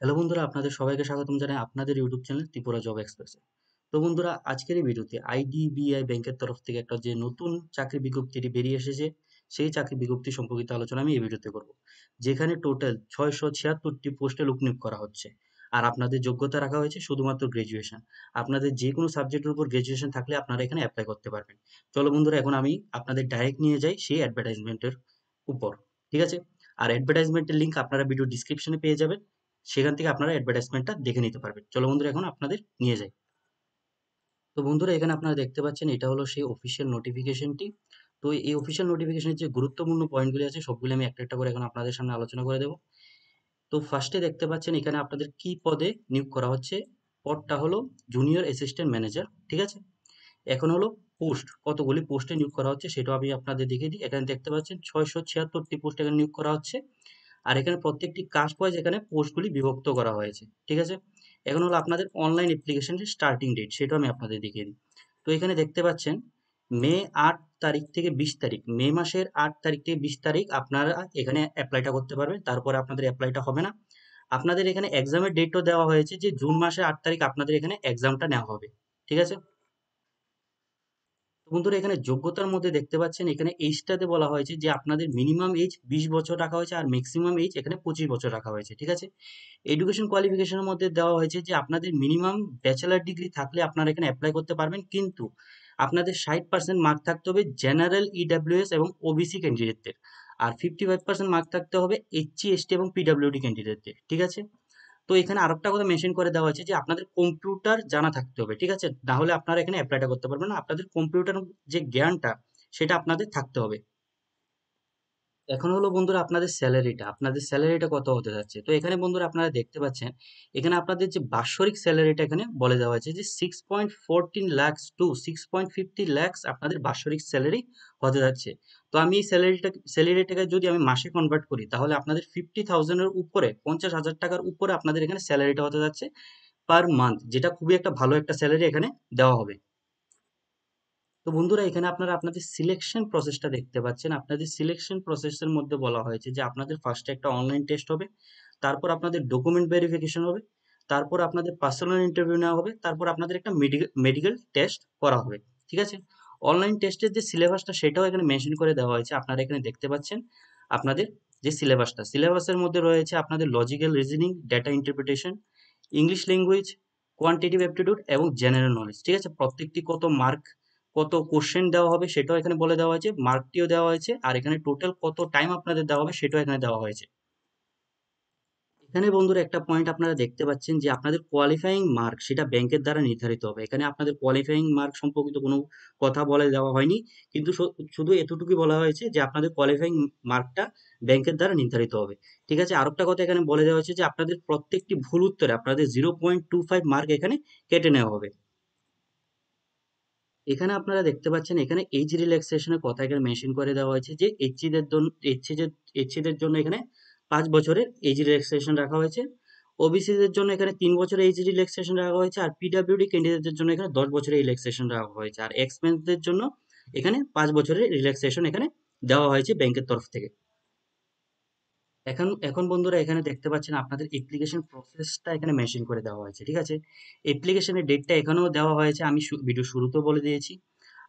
Hello বন্ধুরা, আপনাদের সবাইকে স্বাগতম জানাই আপনাদের ইউটিউব চ্যানেল ত্রিপুরা জব এক্সপ্রেসে। তো বন্ধুরা, আজকের এই ভিডিওতে আইডিবিআই ব্যাংকের তরফ থেকে একটা যে নতুন চাকরি বিজ্ঞপ্তিটি বেরিয়ে এসেছে, সেই চাকরি বিজ্ঞপ্তি সম্পর্কিত আলোচনা আমি এই ভিডিওতে করব। যেখানে টোটাল 676টি পোস্টে লোক নিয়োগ করা হচ্ছে। আর আপনাদের যোগ্যতা রাখা হয়েছে শুধুমাত্র গ্র্যাজুয়েশন। আপনাদের যে কোনো সাবজেক্টের উপর গ্র্যাজুয়েশন থাকলে আপনারা এখানে অ্যাপ্লাই করতে পারবেন। চলো বন্ধুরা, এখন আমি আপনাদের ডাইরেক্ট নিয়ে যাই সেই অ্যাডভার্টাইজমেন্টের উপর। ঠিক আছে? আর অ্যাডভার্টাইজমেন্টের লিঙ্ক আপনারা ভিডিও ডিসক্রিপশনে পেয়ে যাবেন। সেখান থেকে আপনারা অ্যাডভার্টাইজমেন্টটা দেখে নিতে পারবেন। চলো বন্ধুরা, এখন আপনাদের নিয়ে যাই। তো বন্ধুরা, এখানে আপনারা দেখতে পাচ্ছেন এটা হলো সেই অফিসিয়াল নোটিফিকেশনটি। তো এই অফিসিয়াল নোটিফিকেশনের যে গুরুত্বপূর্ণ পয়েন্টগুলি আছে সবগুলো আমি একটা একটা করে এখন আপনাদের সামনে আলোচনা করে দেবো। তো ফার্স্টে দেখতে পাচ্ছেন এখানে আপনাদের কি পদে নিয়োগ করা হচ্ছে। পদটা হলো জুনিয়র অ্যাসিস্ট্যান্ট ম্যানেজার। ঠিক আছে? এখন হলো পোস্ট, কতগুলি পোস্টে নিয়োগ করা হচ্ছে সেটাও আমি আপনাদের দেখিয়ে দিই। এখানে দেখতে পাচ্ছেন 676টি পোস্ট এখানে নিয়োগ করা হচ্ছে। আর এখানে প্রত্যেকটি কাস্ট ওয়াইজ এখানে পোস্টগুলি বিভক্ত করা হয়েছে। ঠিক আছে? এখন হলো আপনাদের অনলাইন অ্যাপ্লিকেশনের স্টার্টিং ডেট, সেটাও আমি আপনাদের দেখিয়ে দিই। তো এখানে দেখতে পাচ্ছেন মে ৮ তারিখ থেকে ২০ তারিখ, মে মাসের ৮ তারিখ থেকে ২০ তারিখ আপনারা এখানে অ্যাপ্লাইটা করতে পারবেন। তারপরে আপনাদের অ্যাপ্লাইটা হবে না। আপনাদের এখানে এক্সামের ডেটও দেওয়া হয়েছে যে জুন মাসের ৮ তারিখ আপনাদের এখানে এক্সামটা নেওয়া হবে। ঠিক আছে? তো বন্ধুরা, এখানে যোগ্যতার মধ্যে দেখতে পাচ্ছেন এখানে এইজটাতে বলা হয়েছে যে আপনাদের মিনিমাম এজ ২০ বছর রাখা হয়েছে আর ম্যাক্সিমাম এজ এখানে ২৫ বছর রাখা হয়েছে। ঠিক আছে? এডুকেশন কোয়ালিফিকেশনের মধ্যে দেওয়া হয়েছে যে আপনাদের মিনিমাম ব্যাচেলর ডিগ্রি থাকলে আপনারা এখানে অ্যাপ্লাই করতে পারবেন, কিন্তু আপনাদের ৬০% মার্ক থাকতে হবে জেনারেল, ইডাব্লিউএস এবং ওবিসি ক্যান্ডিডেটদের। আর ৫৫% মার্ক থাকতে হবে এসসি, এসটি এবং পিডাব্লিউডি ক্যান্ডিডেটদের। ঠিক আছে? তো এখানে আরেকটা কথা মেনশন করে দেওয়া হয়েছে যে আপনাদের কম্পিউটার জানা থাকতে হবে। ঠিক আছে? না হলে আপনারা এখানে অ্যাপ্লাইটা করতে পারবেন না। আপনাদের কম্পিউটার যে জ্ঞানটা সেটা আপনাদের থাকতে হবে। এখন হলো বন্ধুরা আপনাদের স্যালারিটা কত হতে যাচ্ছে। তো এখানে বন্ধুরা আপনারা দেখতে পাচ্ছেন এখানে আপনাদের যে বাৎসরিক স্যালারিটা এখানে বলে দেওয়া হয়েছে যে 6.14 lakhs to 6.50 lakhs আপনাদের বাৎসরিক স্যালারি হতে যাচ্ছে। তো আমি এই স্যালারিটাকে যদি আমি মাসে কনভার্ট করি তাহলে আপনাদের 50,000 এর উপরে, 50,000 টাকার উপরে আপনাদের এখানে স্যালারিটা হতে যাচ্ছে পার মান্থ, যেটা খুবই একটা ভালো একটা স্যালারি এখানে দেওয়া হবে। তো বন্ধুরা, এখানে আপনারা আপনাদের সিলেকশন প্রসেসটা দেখতে পাচ্ছেন। আপনাদের সিলেকশন প্রসেসের মধ্যে বলা হয়েছে যে আপনাদের ফার্স্টে একটা অনলাইন টেস্ট হবে, তারপর আপনাদের ডকুমেন্ট ভেরিফিকেশন হবে, তারপর আপনাদের পার্সোনাল ইন্টারভিউ নেওয়া হবে, তারপর আপনাদের একটা মেডিকেল টেস্ট করা হবে। ঠিক আছে? অনলাইন টেস্টের যে সিলেবাসটা সেটাও এখানে মেনশন করে দেওয়া হয়েছে। আপনারা এখানে দেখতে পাচ্ছেন আপনাদের যে সিলেবাসের মধ্যে রয়েছে আপনাদের logical reasoning, data interpretation, English language, quantitative aptitude এবং জেনারেল নলেজ। ঠিক আছে? প্রত্যেকটি কত মার্ক, কত কোশ্চেন দেওয়া হবে সেটাও এখানে বলে দেওয়া হয়েছে, মার্কটিও দেওয়া হয়েছে, আর এখানে টোটাল কত টাইম আপনাদের দেওয়া হবে সেটাও এখানে দেওয়া হয়েছে। এখানে বন্ধুরা একটা পয়েন্ট আপনারা দেখতে পাচ্ছেন যে আপনাদের কোয়ালিফাইং মার্ক সেটা ব্যাংকের দ্বারা নির্ধারিত হবে। এখানে আপনাদের কোয়ালিফাইং মার্ক সম্পর্কিত কোনো কথা বলে দেওয়া হয়নি, কিন্তু শুধু এতটুকুই বলা হয়েছে যে আপনাদের কোয়ালিফাইং মার্কটা ব্যাংকের দ্বারা নির্ধারিত হবে। ঠিক আছে? আরেকটা কথা এখানে বলে দেওয়া হয়েছে যে আপনাদের প্রত্যেকটি ভুল উত্তরে আপনাদের 0.25 মার্ক এখানে কেটে নেওয়া হবে। এখানে আপনারা দেখতে পাচ্ছেন এখানে এজ রিল্যাক্সেশনের কথা এখানে মেনশন করে দেওয়া হয়েছে যে এইচসিদের জন্য এখানে ৫ বছরের এজ রিল্যাক্সেশন রাখা হয়েছে। ওবিসিদের জন্য এখানে ৩ বছরের এজ রিল্যাক্সেশন রাখা হয়েছে। আর পিডব্লিউডি ক্যান্ডিডেটদের জন্য এখানে ১০ বছরের রিল্যাক্সেশন রাখা হয়েছে। আর এক্সপেন্সদের জন্য এখানে ৫ বছরের রিল্যাক্সেশন এখানে দেওয়া হয়েছে ব্যাংকের তরফ থেকে। এখন এখন বন্ধুরা, এখানে দেখতে পাচ্ছেন আপনাদের অ্যাপ্লিকেশন প্রসেসটা এখানে মেনশন করে দেওয়া হয়েছে। ঠিক আছে? অ্যাপ্লিকেশনের ডেটটা এখানেও দেওয়া হয়েছে, আমি ভিডিও শুরুতেও বলে দিয়েছি।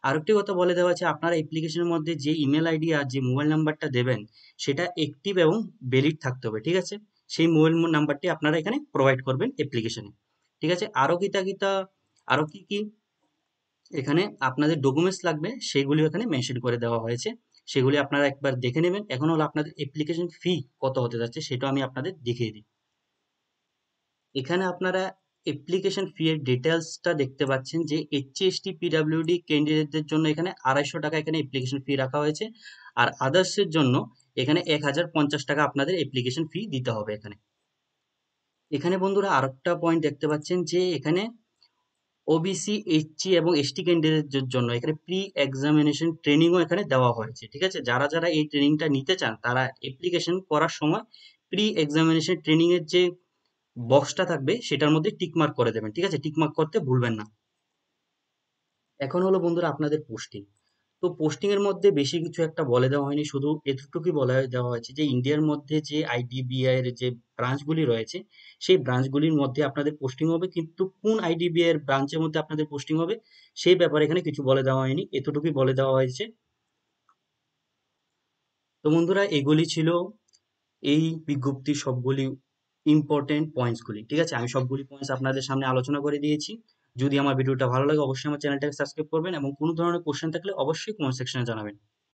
আরেকটি কথা বলে দেওয়া আছে, আপনারা অ্যাপ্লিকেশনের মধ্যে যে ইমেল আইডি আর যে মোবাইল নাম্বারটা দেবেন সেটা অ্যাক্টিভ এবং ভ্যালিড থাকতে হবে। ঠিক আছে? সেই মোবাইল নাম্বারটি আপনারা এখানে প্রোভাইড করবেন অ্যাপ্লিকেশনে। ঠিক আছে? আরো কি কি এখানে আপনাদের ডকুমেন্টস লাগবে সেগুলি এখানে মেনশন করে দেওয়া হয়েছে। সেগুলি আপনারা একবার দেখে নেবেন। এখন হলো আপনাদের অ্যাপ্লিকেশন ফি কত হতে যাচ্ছে সেটাও আমি আপনাদের দেখিয়ে দিই। এখানে আপনারা অ্যাপ্লিকেশন ফি এর ডিটেলসটা দেখতে পাচ্ছেন যে এইচসি, এসটি, পিডব্লিউডি ক্যান্ডিডেটদের জন্য এখানে ২৫০ টাকা এখানে অ্যাপ্লিকেশন ফি রাখা হয়েছে। আর আদার্সের জন্য এখানে ১,০৫০ টাকা আপনাদের অ্যাপ্লিকেশন ফি দিতে হবে এখানে। এখানে বন্ধুরা আরেকটা পয়েন্ট দেখতে পাচ্ছেন যে এখানে ওবিসি, এইচসি এবং এসটি ক্যান্ডিডেটদের জন্য এখানে প্রি এক্সামিনেশন ট্রেনিংও এখানে দেওয়া হয়েছে। ঠিক আছে? যারা এই ট্রেনিংটা নিতে চান তারা অ্যাপ্লিকেশন করার সময় প্রি এক্সামিনেশন ট্রেনিং এর যে বক্সটা থাকবে সেটার মধ্যে টিক মার্ক করে দেবেন। ঠিক আছে? টিক মার্ক করতে ভুলবেন না। এখন হলো বন্ধুরা আপনাদের পোস্টিং। তো পোস্টিং এর মধ্যে বেশি কিছু একটা বলে দেওয়া হয়নি, শুধু এতটুকুই বলে দেওয়া হয়েছে যে ইন্ডিয়ার মধ্যে যে আইডিবিআই এর যে ব্রাঞ্চগুলি রয়েছে সেই ব্রাঞ্চগুলির মধ্যে আপনাদের পোস্টিং হবে, কিন্তু কোন আইডিবিআই এর ব্রাঞ্চের মধ্যে আপনাদের পোস্টিং হবে সেই ব্যাপারে এখানে কিছু বলে দেওয়া হয়নি, এতটুকুই বলে দেওয়া হয়েছে। তো বন্ধুরা, এগুলি ছিল এই বিজ্ঞপ্তির সবগুলি ইম্পর্টেন্ট পয়েন্টসগুলি। ঠিক আছে, আমি সবগুলি পয়েন্টস আপনাদের সামনে আলোচনা করে দিয়েছি। যদি আমার ভিডিওটা ভালো লাগে অবশ্যই আমার চ্যানেলটাকে সাবস্ক্রাইব করবেন এবং কোনো ধরনের কোশ্চেন থাকলে অবশ্যই কমেন্ট সেকশনে জানাবেন।